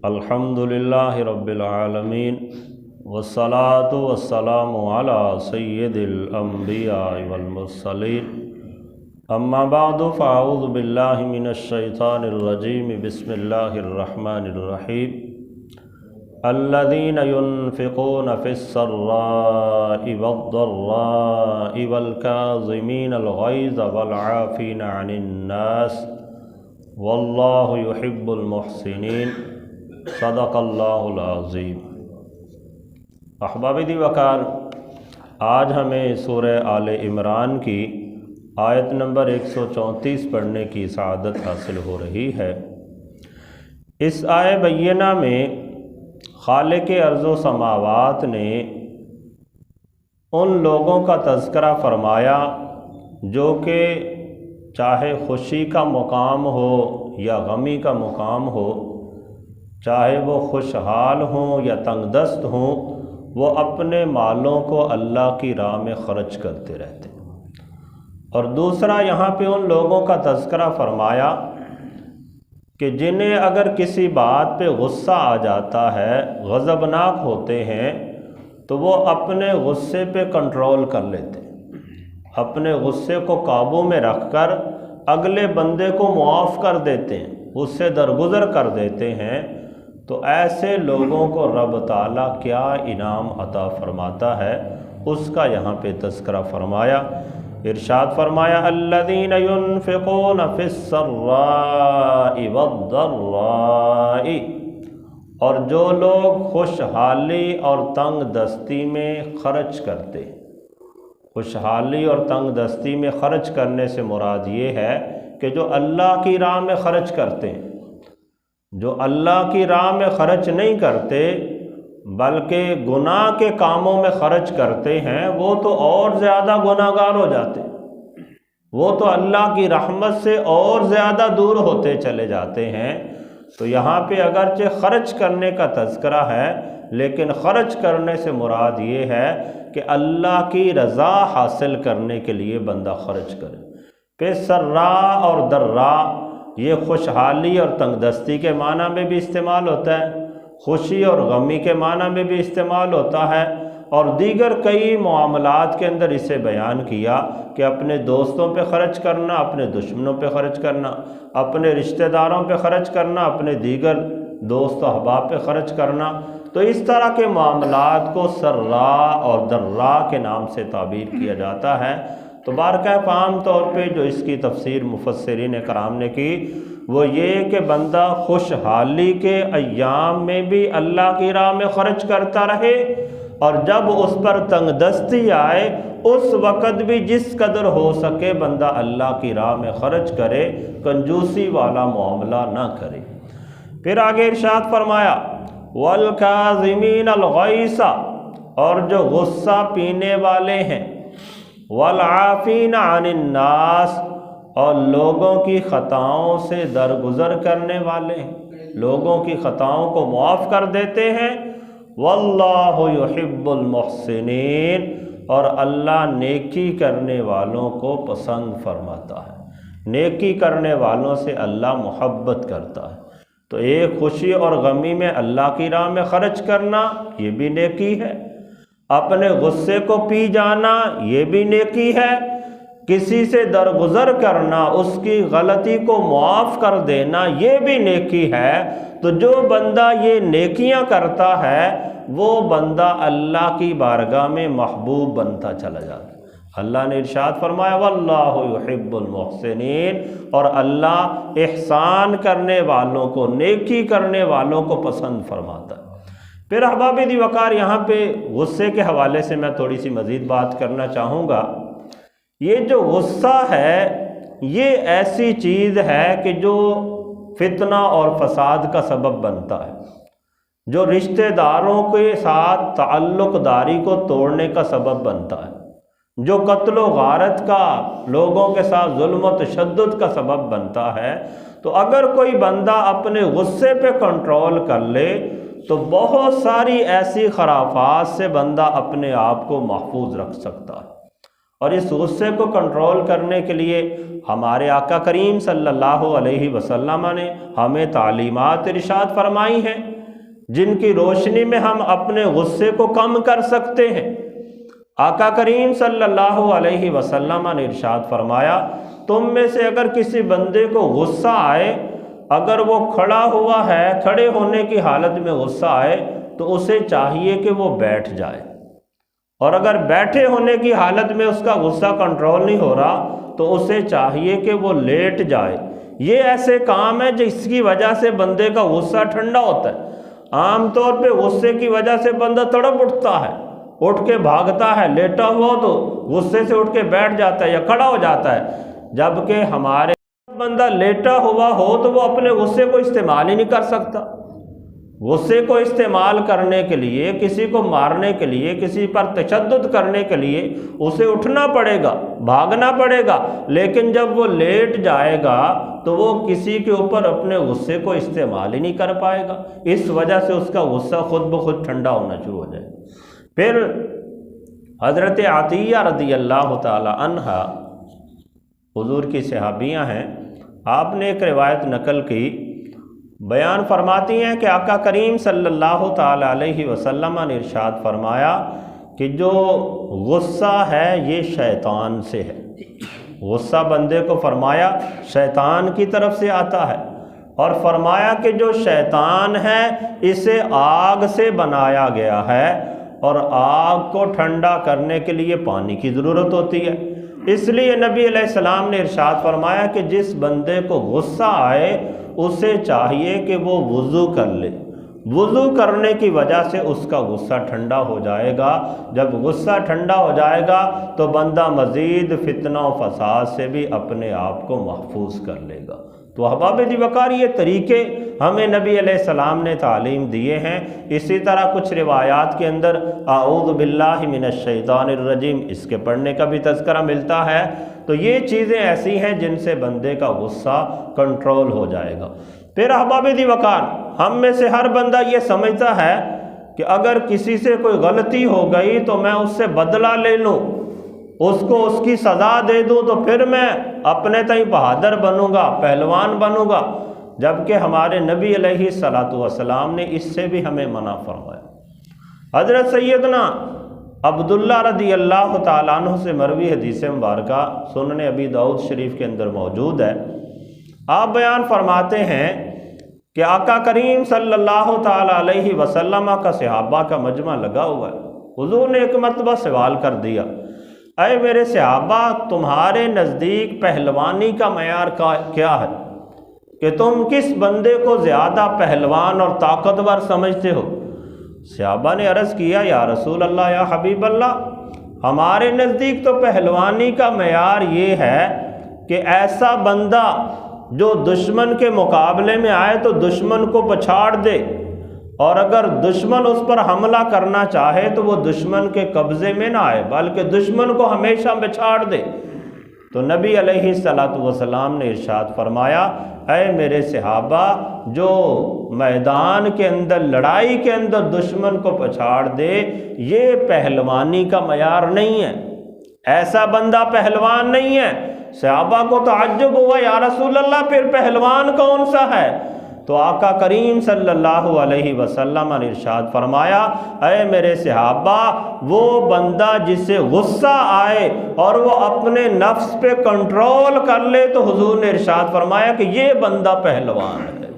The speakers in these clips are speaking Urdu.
الحمدللہ رب العالمین والصلاة والسلام علی سید الانبیاء والمرسلین اما بعد فاعوذ باللہ من الشیطان الرجیم بسم اللہ الرحمن الرحیم الذین ينفقون فی السراء والضراء والکاظمین الغیظ والعافین عن الناس واللہ یحب المحسنین صدق اللہ العظیم۔ احباب دی وقار، آج ہمیں سورہ آل عمران کی آیت نمبر 134 پڑھنے کی سعادت حاصل ہو رہی ہے۔ اس آیہ بینہ میں خالق ارض و سماوات نے ان لوگوں کا تذکرہ فرمایا جو کہ چاہے خوشی کا مقام ہو یا غمی کا مقام ہو، چاہے وہ خوشحال ہوں یا تنگ دست ہوں، وہ اپنے مالوں کو اللہ کی راہ میں خرچ کرتے رہتے ہیں۔ اور دوسرا یہاں پہ ان لوگوں کا تذکرہ فرمایا کہ جنہیں اگر کسی بات پہ غصہ آ جاتا ہے، غضبناک ہوتے ہیں، تو وہ اپنے غصے پہ کنٹرول کر لیتے ہیں، اپنے غصے کو قابو میں رکھ کر اگلے بندے کو معاف کر دیتے ہیں، اس سے درگزر کر دیتے ہیں۔ تو ایسے لوگوں کو رب تعالیٰ کیا انعام عطا فرماتا ہے، اس کا یہاں پہ تذکرہ فرمایا۔ ارشاد فرمایا الذین ينفقون فی السراء والضراء، اور جو لوگ خوشحالی اور تنگ دستی میں خرچ کرتے۔ خوشحالی اور تنگ دستی میں خرچ کرنے سے مراد یہ ہے کہ جو اللہ کی راہ میں خرچ کرتے ہیں، جو اللہ کی راہ میں خرچ نہیں کرتے بلکہ گناہ کے کاموں میں خرچ کرتے ہیں، وہ تو اور زیادہ گناہ گار ہو جاتے ہیں، وہ تو اللہ کی رحمت سے اور زیادہ دور ہوتے چلے جاتے ہیں۔ تو یہاں پہ اگرچہ خرچ کرنے کا تذکرہ ہے، لیکن خرچ کرنے سے مراد یہ ہے کہ اللہ کی رضا حاصل کرنے کے لیے بندہ خرچ کرے۔ پھر سرا اور درا یہ خوشحالی اور تنگ دستی کے معنی میں بھی استعمال ہوتا ہے، خوشی اور غمی کے معنی میں بھی استعمال ہوتا ہے، اور دیگر کئی معاملات کے اندر اسے بیان کیا کہ اپنے دوستوں پہ خرچ کرنا، اپنے دشمنوں پہ خرچ کرنا، اپنے رشتہ داروں پہ خرچ کرنا، اپنے دیگر دوست و احباب پہ خرچ کرنا۔ تو اس طرح کے معاملات کو سرا اور درا کے نام سے تعبیر کیا جاتا ہے۔ تو بارکہ عام طور پہ جو اس کی تفسیر مفسرین کرام نے کی وہ یہ کہ بندہ خوشحالی کے ایام میں بھی اللہ کی راہ میں خرچ کرتا رہے، اور جب اس پر تنگ دستی آئے اس وقت بھی جس قدر ہو سکے بندہ اللہ کی راہ میں خرچ کرے، کنجوسی والا معاملہ نہ کرے۔ پھر آگے ارشاد فرمایا وَالْكَاظِمِينَ الْغَيْظَ، اور جو غصہ پینے والے ہیں، وَالْعَافِينَ عَنِ النَّاسِ، اور لوگوں کی خطاؤں سے درگزر کرنے والے ہیں، لوگوں کی خطاؤں کو معاف کر دیتے ہیں۔ وَاللَّهُ يُحِبُّ الْمُحْسِنِينَ، اور اللہ نیکی کرنے والوں کو پسند فرماتا ہے، نیکی کرنے والوں سے اللہ محبت کرتا ہے۔ تو ایک خوشی اور غمی میں اللہ کی راہ میں خرچ کرنا یہ بھی نیکی ہے، اپنے غصے کو پی جانا یہ بھی نیکی ہے، کسی سے درگزر کرنا، اس کی غلطی کو معاف کر دینا یہ بھی نیکی ہے۔ تو جو بندہ یہ نیکیاں کرتا ہے وہ بندہ اللہ کی بارگاہ میں محبوب بنتا چلا جاتا ہے۔ اللہ نے ارشاد فرمایا واللہ یحب المحسنین، اور اللہ احسان کرنے والوں کو، نیکی کرنے والوں کو پسند فرماتا ہے۔ پھر احباب دی وقار، یہاں پہ غصے کے حوالے سے میں تھوڑی سی مزید بات کرنا چاہوں گا۔ یہ جو غصہ ہے یہ ایسی چیز ہے کہ جو فتنہ اور فساد کا سبب بنتا ہے، جو رشتہ داروں کے ساتھ تعلق داری کو توڑنے کا سبب بنتا ہے، جو قتل و غارت کا، لوگوں کے ساتھ ظلم و تشدد کا سبب بنتا ہے۔ تو اگر کوئی بندہ اپنے غصے پہ کنٹرول کر لے تو بہت ساری ایسی خرافات سے بندہ اپنے آپ کو محفوظ رکھ سکتا ہے۔ اور اس غصے کو کنٹرول کرنے کے لیے ہمارے آقا کریم صلی اللہ علیہ وسلم نے ہمیں تعلیمات ارشاد فرمائی ہیں جن کی روشنی میں ہم اپنے غصے کو کم کر سکتے ہیں۔ آقا کریم صلی اللہ علیہ وسلم نے ارشاد فرمایا، تم میں سے اگر کسی بندے کو غصہ آئے، اگر وہ کھڑا ہوا ہے، کھڑے ہونے کی حالت میں غصہ آئے تو اسے چاہیے کہ وہ بیٹھ جائے، اور اگر بیٹھے ہونے کی حالت میں اس کا غصہ کنٹرول نہیں ہو رہا تو اسے چاہیے کہ وہ لیٹ جائے۔ یہ ایسے کام ہے جس کی وجہ سے بندے کا غصہ ٹھنڈا ہوتا ہے۔ عام طور پہ غصے کی وجہ سے بندہ تڑپ اٹھتا ہے، اٹھ کے بھاگتا ہے، لیٹا ہوا تو غصے سے اٹھ کے بیٹھ جاتا ہے یا کھڑا ہو جاتا ہے، جبکہ ہمارے بندہ لیٹا ہوا ہو تو وہ اپنے غصے کو استعمال ہی نہیں کر سکتا۔ غصے کو استعمال کرنے کے لیے، کسی کو مارنے کے لیے، کسی پر تشدد کرنے کے لیے اسے اٹھنا پڑے گا، بھاگنا پڑے گا، لیکن جب وہ لیٹ جائے گا تو وہ کسی کے اوپر اپنے غصے کو استعمال ہی نہیں کر پائے گا، اس وجہ سے اس کا غصہ خود بخود ٹھنڈا ہونا شروع ہو جائے۔ پھر حضرت عطیہ رضی اللہ تعالی عنہا حضور کی صحابیاں ہیں، آپ نے ایک روایت نقل کی، بیان فرماتی ہیں کہ آقا کریم صلی اللہ تعالی علیہ وسلم نے ارشاد فرمایا کہ جو غصہ ہے یہ شیطان سے ہے۔ غصہ بندے کو فرمایا شیطان کی طرف سے آتا ہے، اور فرمایا کہ جو شیطان ہے اسے آگ سے بنایا گیا ہے، اور آگ کو ٹھنڈا کرنے کے لیے پانی کی ضرورت ہوتی ہے۔ اس لیے نبی علیہ السلام نے ارشاد فرمایا کہ جس بندے کو غصہ آئے اسے چاہیے کہ وہ وضو کر لے، وضو کرنے کی وجہ سے اس کا غصہ ٹھنڈا ہو جائے گا۔ جب غصہ ٹھنڈا ہو جائے گا تو بندہ مزید فتنہ و فساد سے بھی اپنے آپ کو محفوظ کر لے گا۔ تو احباب دی وقار، یہ طریقے ہمیں نبی علیہ السلام نے تعلیم دیے ہیں۔ اسی طرح کچھ روایات کے اندر اعوذ باللہ من الشیطان الرجیم اس کے پڑھنے کا بھی تذکرہ ملتا ہے۔ تو یہ چیزیں ایسی ہیں جن سے بندے کا غصہ کنٹرول ہو جائے گا۔ پھر احباب دی وقار، ہم میں سے ہر بندہ یہ سمجھتا ہے کہ اگر کسی سے کوئی غلطی ہو گئی تو میں اس سے بدلہ لے لوں، اس کو اس کی سزا دے دوں تو پھر میں اپنے تئیں بہادر بنوں گا، پہلوان بنوں گا، جبکہ ہمارے نبی علیہ الصلاۃ والسلام نے اس سے بھی ہمیں منع فرمایا۔ حضرت سیدنا عبداللہ رضی اللہ تعالیٰ عنہ سے مروی حدیث مبارکہ سنن ابی داؤد شریف کے اندر موجود ہے۔ آپ بیان فرماتے ہیں کہ آقا کریم صلی اللہ تعالیٰ علیہ وسلم کا صحابہ کا مجمع لگا ہوا ہے۔ حضور نے ایک مرتبہ سوال کر دیا، اے میرے صحابہ، تمہارے نزدیک پہلوانی کا معیار کیا ہے کہ تم کس بندے کو زیادہ پہلوان اور طاقتور سمجھتے ہو؟ صحابہ نے عرض کیا، یا رسول اللہ، یا حبیب اللہ، ہمارے نزدیک تو پہلوانی کا معیار یہ ہے کہ ایسا بندہ جو دشمن کے مقابلے میں آئے تو دشمن کو پچھاڑ دے، اور اگر دشمن اس پر حملہ کرنا چاہے تو وہ دشمن کے قبضے میں نہ آئے بلکہ دشمن کو ہمیشہ پچھاڑ دے۔ تو نبی علیہ الصلاۃ والسلام نے ارشاد فرمایا، اے میرے صحابہ، جو میدان کے اندر، لڑائی کے اندر دشمن کو پچھاڑ دے، یہ پہلوانی کا معیار نہیں ہے، ایسا بندہ پہلوان نہیں ہے۔ صحابہ کو تعجب ہوا، یا رسول اللہ، پھر پہلوان کون سا ہے؟ تو آقا کریم صلی اللہ علیہ وسلم نے ارشاد فرمایا، اے میرے صحابہ، وہ بندہ جسے غصہ آئے اور وہ اپنے نفس پہ کنٹرول کر لے، تو حضور نے ارشاد فرمایا کہ یہ بندہ پہلوان ہے۔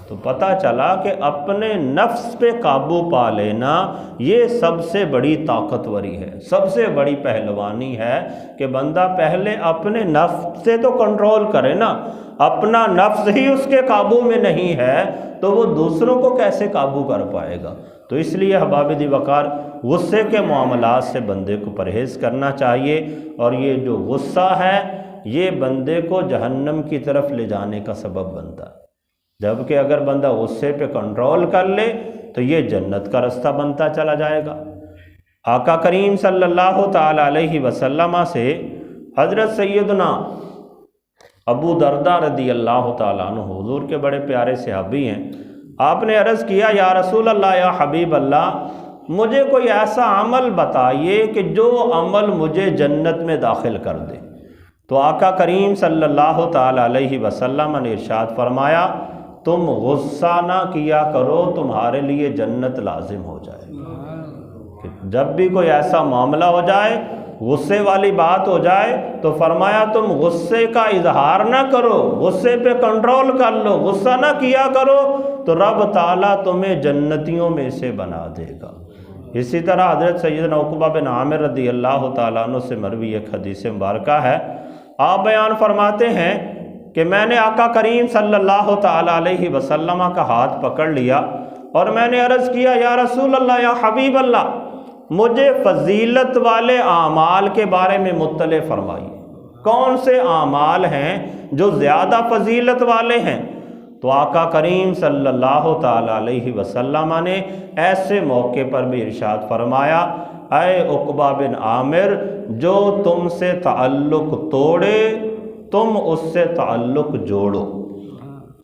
تو پتہ چلا کہ اپنے نفس پہ قابو پا لینا یہ سب سے بڑی طاقتوری ہے، سب سے بڑی پہلوانی ہے کہ بندہ پہلے اپنے نفس سے تو کنٹرول کرے نا۔ اپنا نفس ہی اس کے قابو میں نہیں ہے تو وہ دوسروں کو کیسے قابو کر پائے گا؟ تو اس لیے احباب دی وقار، غصے کے معاملات سے بندے کو پرہیز کرنا چاہیے، اور یہ جو غصہ ہے یہ بندے کو جہنم کی طرف لے جانے کا سبب بنتا ہے، جبکہ اگر بندہ غصے پہ کنٹرول کر لے تو یہ جنت کا رستہ بنتا چلا جائے گا۔ آقا کریم صلی اللہ تعالی علیہ وسلم سے حضرت سیدنا ابو دردہ رضی اللہ تعالیٰ عنہ، حضور کے بڑے پیارے صحابی ہیں، آپ نے عرض کیا، یا رسول اللہ، یا حبیب اللہ، مجھے کوئی ایسا عمل بتائیے کہ جو عمل مجھے جنت میں داخل کر دے۔ تو آقا کریم صلی اللہ تعالیٰ علیہ وسلم نے ارشاد فرمایا، تم غصہ نہ کیا کرو، تمہارے لیے جنت لازم ہو جائے۔ کہ جب بھی کوئی ایسا معاملہ ہو جائے، غصے والی بات ہو جائے، تو فرمایا تم غصے کا اظہار نہ کرو، غصے پہ کنٹرول کر لو، غصہ نہ کیا کرو، تو رب تعالیٰ تمہیں جنتیوں میں سے بنا دے گا۔ اسی طرح حضرت سیدنا عقبہ بن عامر رضی اللہ تعالیٰ عنہ سے مروی ایک حدیث مبارکہ ہے، آپ بیان فرماتے ہیں کہ میں نے آقا کریم صلی اللہ تعالیٰ علیہ وسلم کا ہاتھ پکڑ لیا اور میں نے عرض کیا، یا رسول اللہ، یا حبیب اللہ، مجھے فضیلت والے اعمال کے بارے میں مطلع فرمائیے، کون سے اعمال ہیں جو زیادہ فضیلت والے ہیں؟ تو آقا کریم صلی اللہ تعالیٰ علیہ وسلم نے ایسے موقع پر بھی ارشاد فرمایا، اے عقبہ بن عامر، جو تم سے تعلق توڑے تم اس سے تعلق جوڑو۔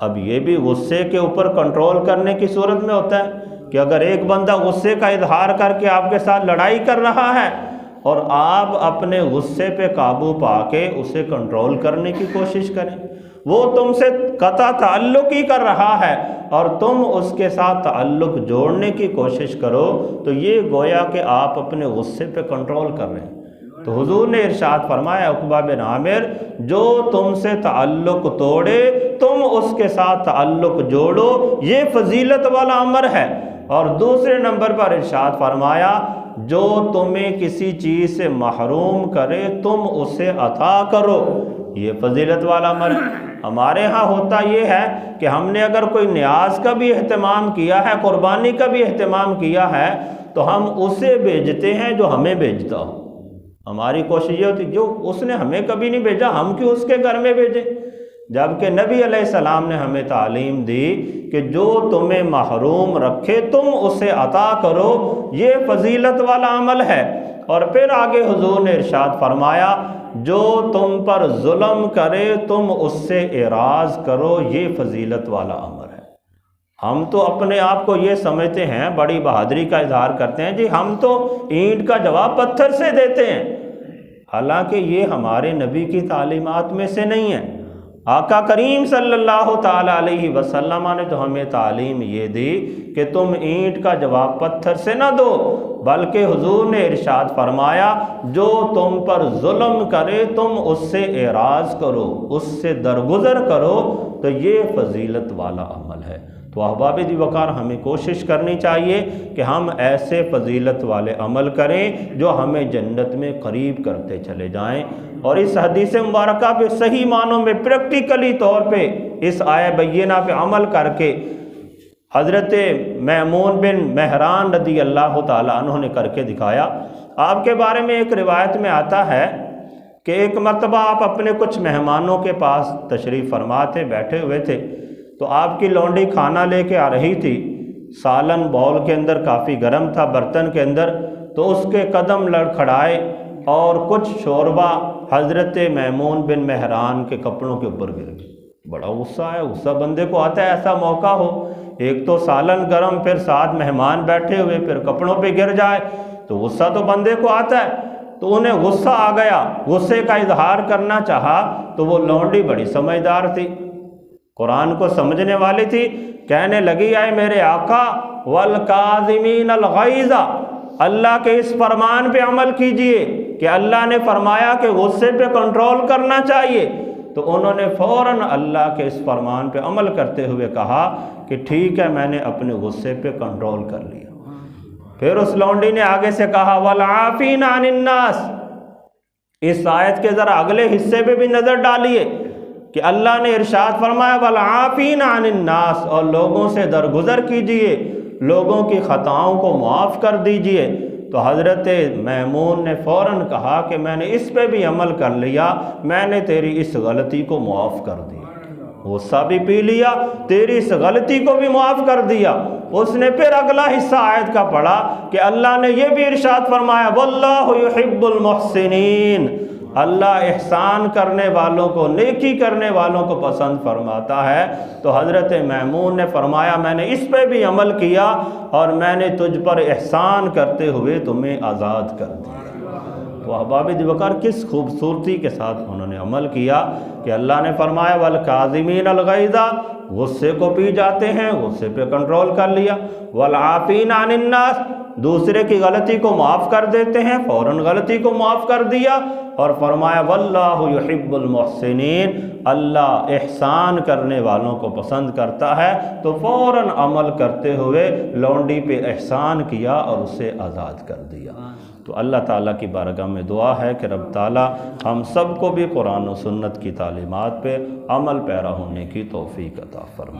اب یہ بھی غصے کے اوپر کنٹرول کرنے کی صورت میں ہوتا ہے کہ اگر ایک بندہ غصے کا اظہار کر کے آپ کے ساتھ لڑائی کر رہا ہے اور آپ اپنے غصے پہ قابو پا کے اسے کنٹرول کرنے کی کوشش کریں، وہ تم سے قطع تعلق ہی کر رہا ہے اور تم اس کے ساتھ تعلق جوڑنے کی کوشش کرو، تو یہ گویا کہ آپ اپنے غصے پہ کنٹرول کر رہے ہیں۔ تو حضور نے ارشاد فرمایا، عقبہ بن عامر، جو تم سے تعلق توڑے تم اس کے ساتھ تعلق جوڑو، یہ فضیلت والا امر ہے۔ اور دوسرے نمبر پر ارشاد فرمایا، جو تمہیں کسی چیز سے محروم کرے تم اسے عطا کرو، یہ فضیلت والا امر ہے۔ ہمارے ہاں ہوتا یہ ہے کہ ہم نے اگر کوئی نیاز کا بھی اہتمام کیا ہے، قربانی کا بھی اہتمام کیا ہے، تو ہم اسے بھیجتے ہیں جو ہمیں بھیجتا ہو۔ ہماری کوشش یہ ہوتی، جو اس نے ہمیں کبھی نہیں بھیجا ہم کیوں اس کے گھر میں بھیجیں؟ جبکہ نبی علیہ السلام نے ہمیں تعلیم دی کہ جو تمہیں محروم رکھے تم اسے عطا کرو، یہ فضیلت والا عمل ہے۔ اور پھر آگے حضور نے ارشاد فرمایا، جو تم پر ظلم کرے تم اس سے اعراض کرو، یہ فضیلت والا عمل ہے۔ ہم تو اپنے آپ کو یہ سمجھتے ہیں، بڑی بہادری کا اظہار کرتے ہیں، جی ہم تو اینٹ کا جواب پتھر سے دیتے ہیں، حالانکہ یہ ہمارے نبی کی تعلیمات میں سے نہیں ہے۔ آقا کریم صلی اللہ تعالیٰ علیہ وسلم نے تو ہمیں تعلیم یہ دی کہ تم اینٹ کا جواب پتھر سے نہ دو، بلکہ حضور نے ارشاد فرمایا، جو تم پر ظلم کرے تم اس سے اعراض کرو، اس سے درگزر کرو، تو یہ فضیلت والا عمل ہے۔ تو احباب دی وقار، ہمیں کوشش کرنی چاہیے کہ ہم ایسے فضیلت والے عمل کریں جو ہمیں جنت میں قریب کرتے چلے جائیں۔ اور اس حدیث مبارکہ پہ صحیح معنوں میں پریکٹیکلی طور پہ اس آیہ بینہ پہ عمل کر کے حضرت میمون بن مہران رضی اللہ تعالیٰ عنہ نے کر کے دکھایا۔ آپ کے بارے میں ایک روایت میں آتا ہے کہ ایک مرتبہ آپ اپنے کچھ مہمانوں کے پاس تشریف فرما تھے، بیٹھے ہوئے تھے، تو آپ کی لونڈی کھانا لے کے آ رہی تھی، سالن باؤل کے اندر کافی گرم تھا برتن کے اندر، تو اس کے قدم لڑکھڑائے اور کچھ شوربہ حضرت میمون بن مہران کے کپڑوں کے اوپر گر گئی۔ بڑا غصہ آیا، غصہ بندے کو آتا ہے، ایسا موقع ہو، ایک تو سالن گرم، پھر ساتھ مہمان بیٹھے ہوئے، پھر کپڑوں پہ گر جائے، تو غصہ تو بندے کو آتا ہے۔ تو انہیں غصہ آ گیا، غصے کا اظہار کرنا چاہا، تو وہ لونڈی بڑی سمجھدار تھی، قرآن کو سمجھنے والی تھی، کہنے لگی، اے میرے آقا، والکاظمین الغیظ، اللہ کے اس فرمان پہ عمل کیجئے کہ اللہ نے فرمایا کہ غصے پہ کنٹرول کرنا چاہیے۔ تو انہوں نے فوراً اللہ کے اس فرمان پہ عمل کرتے ہوئے کہا کہ ٹھیک ہے، میں نے اپنے غصے پہ کنٹرول کر لیا۔ پھر اس لونڈی نے آگے سے کہا، والعافین عن الناس۔ اس آیت کے ذرا اگلے حصے پہ بھی نظر ڈالیے کہ اللہ نے ارشاد فرمایا، والعافین عن الناس، اور لوگوں سے درگزر کیجئے، لوگوں کی خطاؤں کو معاف کر دیجئے۔ تو حضرت میمون نے فوراً کہا کہ میں نے اس پہ بھی عمل کر لیا، میں نے تیری اس غلطی کو معاف کر دیا، غصہ بھی پی لیا، تیری اس غلطی کو بھی معاف کر دیا۔ اس نے پھر اگلا حصہ آیت کا پڑھا کہ اللہ نے یہ بھی ارشاد فرمایا، واللہ یحب المحسنین، اللہ احسان کرنے والوں کو، نیکی کرنے والوں کو پسند فرماتا ہے۔ تو حضرت میمون نے فرمایا، میں نے اس پہ بھی عمل کیا اور میں نے تجھ پر احسان کرتے ہوئے تمہیں آزاد کر دیا۔ وہ احباب دیوکار کس خوبصورتی کے ساتھ انہوں نے عمل کیا کہ اللہ نے فرمایا والکاظمین الغیظ، غصے کو پی جاتے ہیں، غصے پہ کنٹرول کر لیا، والعافین عن الناس، دوسرے کی غلطی کو معاف کر دیتے ہیں، فوراً غلطی کو معاف کر دیا، اور فرمایا واللہ یحب المحسنین، اللہ احسان کرنے والوں کو پسند کرتا ہے، تو فوراً عمل کرتے ہوئے لونڈی پہ احسان کیا اور اسے آزاد کر دیا۔ تو اللہ تعالیٰ کی بارگاہ میں دعا ہے کہ رب تعالیٰ ہم سب کو بھی قرآن و سنت کی تعلیمات پہ عمل پیرا ہونے کی توفیق عطا فرمائے۔